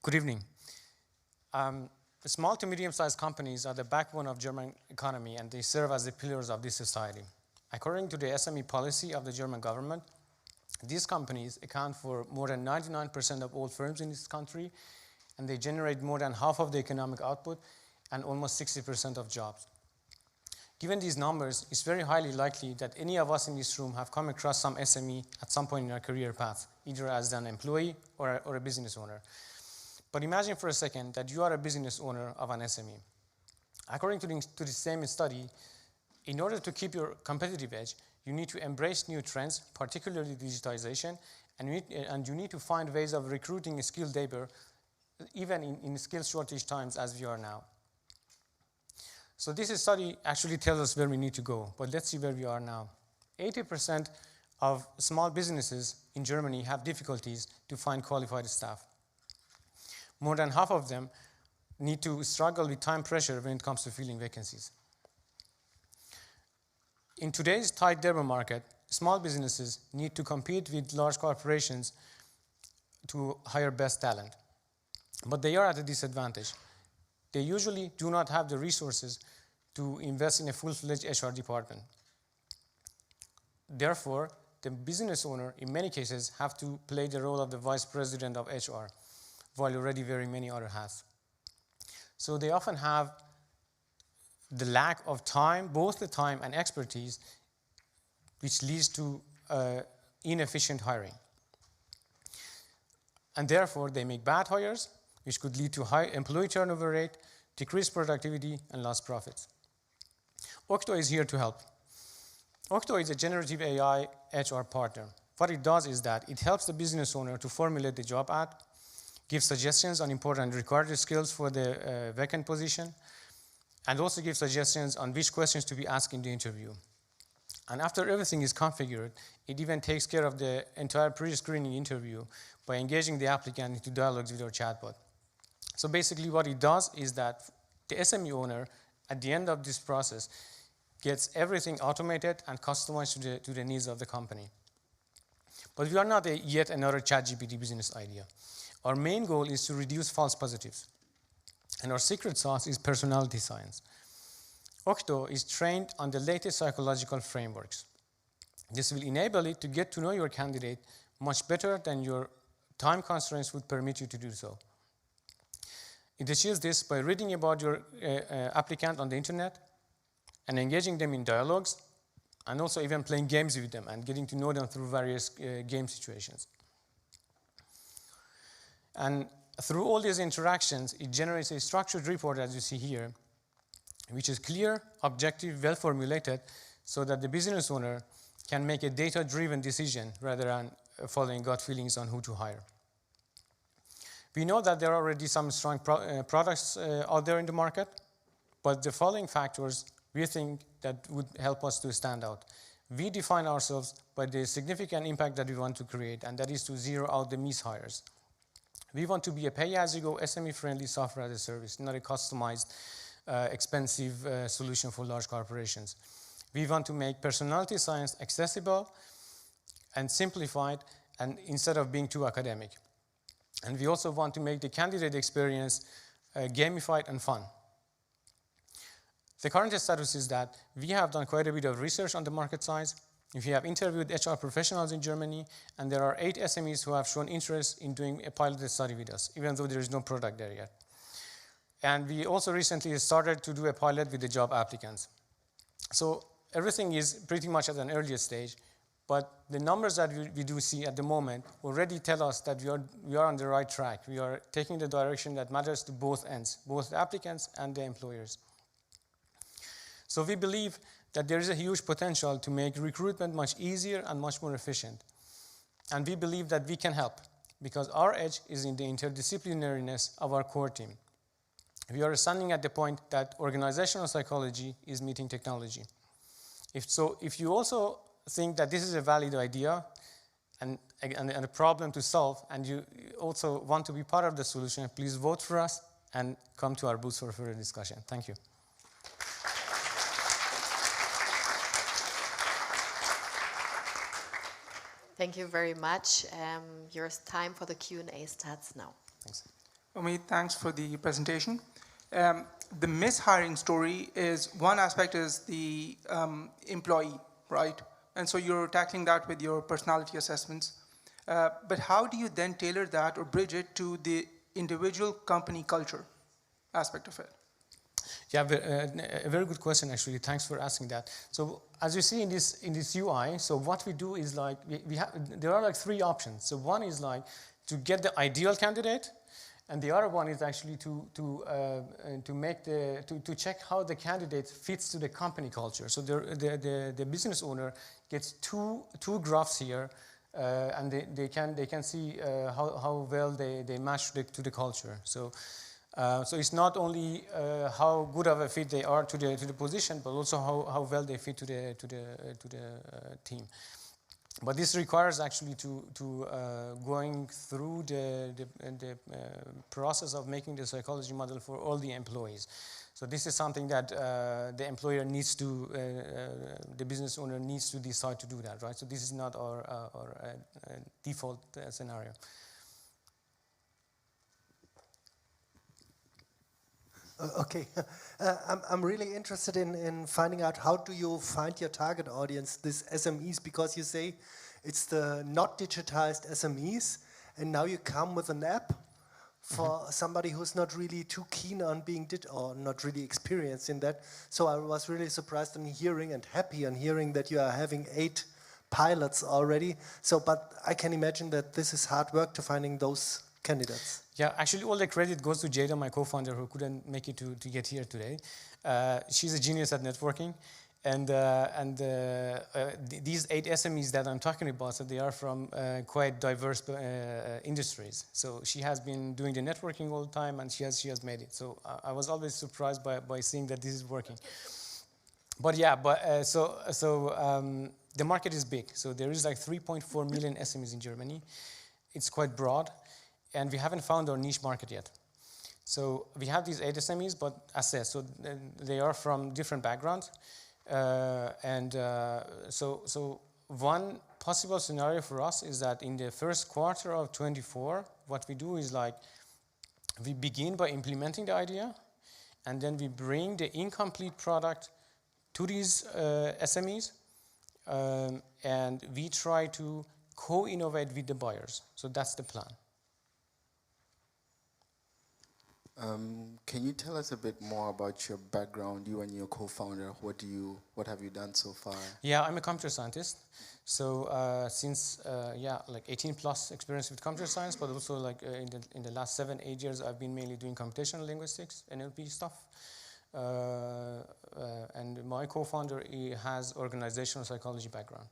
Good evening. Small to medium-sized companies are the backbone of German economy, and they serve as the pillars of this society. According to the SME policy of the German government, these companies account for more than 99% of all firms in this country, and they generate more than half of the economic output and almost 60% of jobs. Given these numbers, it's very highly likely that any of us in this room have come across some SME at some point in our career path, either as an employee or a business owner. But imagine for a second that you are a business owner of an SME. According to the same study, in order to keep your competitive edge, you need to embrace new trends, particularly digitization, and you need to find ways of recruiting skilled labor, even in skill shortage times as we are now. So this study actually tells us where we need to go, but let's see where we are now. 80% of small businesses in Germany have difficulties to find qualified staff. More than half of them need to struggle with time pressure when it comes to filling vacancies. In today's tight labor market, small businesses need to compete with large corporations to hire best talent. But they are at a disadvantage. They usually do not have the resources to invest in a full-fledged HR department. Therefore, the business owner, in many cases, have to play the role of the vice president of HR, while already wearing many other hats. So they often have the lack of time, both the time and expertise, which leads to inefficient hiring. And therefore, they make bad hires, which could lead to high employee turnover rate, decreased productivity, and lost profits. OCTO is here to help. OCTO is a generative AI HR partner. What it does is that it helps the business owner to formulate the job ad, give suggestions on important required skills for the vacant position, and also give suggestions on which questions to be asked in the interview. And after everything is configured, it even takes care of the entire pre-screening interview by engaging the applicant into dialogues with our chatbot. So basically what it does is that the SME owner, at the end of this process, gets everything automated and customized to the needs of the company. But we are not yet another ChatGPT business idea. Our main goal is to reduce false positives. And our secret sauce is personality science. OCTO is trained on the latest psychological frameworks. This will enable it to get to know your candidate much better than your time constraints would permit you to do so. It achieves this by reading about your applicant on the internet and engaging them in dialogues, and also even playing games with them and getting to know them through various game situations. And through all these interactions, it generates a structured report, as you see here, which is clear, objective, well-formulated, so that the business owner can make a data-driven decision rather than following gut feelings on who to hire. We know that there are already some strong products out there in the market, but the following factors we think that would help us to stand out. We define ourselves by the significant impact that we want to create, and that is to zero out the mishires. We want to be a pay-as-you-go, SME-friendly software as a service, not a customized, expensive solution for large corporations. We want to make personality science accessible and simplified, and instead of being too academic. And we also want to make the candidate experience gamified and fun. The current status is that we have done quite a bit of research on the market size. We have interviewed HR professionals in Germany, and there are 8 SMEs who have shown interest in doing a pilot study with us, even though there is no product there yet. And we also recently started to do a pilot with the job applicants. So everything is pretty much at an earlier stage, but the numbers that we do see at the moment already tell us that we are on the right track. We are taking the direction that matters to both ends, both the applicants and the employers. So we believe that there is a huge potential to make recruitment much easier and much more efficient. And we believe that we can help, because our edge is in the interdisciplinariness of our core team. We are standing at the point that organizational psychology is meeting technology. If you also think that this is a valid idea and a problem to solve, and you also want to be part of the solution, please vote for us and come to our booth for further discussion. Thank you. Thank you very much. Your time for the Q&A starts now. Thanks. Omid, thanks for the presentation. The mishiring story is, one aspect is the employee, right? And so you're tackling that with your personality assessments. But how do you then tailor that or bridge it to the individual company culture aspect of it? Yeah, a very good question, actually. Thanks for asking that. So as you see in this UI, so what we do is like, there are like three options. So one is like to get the ideal candidate, and the other one is actually to check how the candidate fits to the company culture. So the business owner gets two graphs here, and they can see how well they match to the culture. So it's not only how good of a fit they are to the position, but also how well they fit to the team. But this requires actually to going through the process of making the psychology model for all the employees. So this is something that the employer needs to, the business owner needs to decide to do that, right? So this is not our default scenario. Okay, I'm really interested in finding out how do you find your target audience, this SMEs, because you say it's the not digitized SMEs, and now you come with an app for somebody who's not really too keen on being or not really experienced in that. So I was really surprised on hearing and happy on hearing that you are having 8 pilots already. So, but I can imagine that this is hard work to finding those candidates. Yeah, actually all the credit goes to Ceyda, my co-founder, who couldn't make it to get here today. She's a genius at networking. And these 8 SMEs that I'm talking about, so they are from quite diverse industries. So she has been doing the networking all the time, and she has made it. So I was always surprised by seeing that this is working. But yeah, the market is big. So there is like 3.4 million SMEs in Germany. It's quite broad. And we haven't found our niche market yet. So we have these 8 SMEs, but as said, so they are from different backgrounds. So one possible scenario for us is that in the first quarter of 24, what we do is like, we begin by implementing the idea, and then we bring the incomplete product to these SMEs, and we try to co-innovate with the buyers. So that's the plan. Can you tell us a bit more about your background, you and your co-founder? What have you done so far? Yeah, I'm a computer scientist. So since like 18 plus experience with computer science, but also like in the last 7-8 years, I've been mainly doing computational linguistics, NLP stuff. And my co-founder, he has organizational psychology background.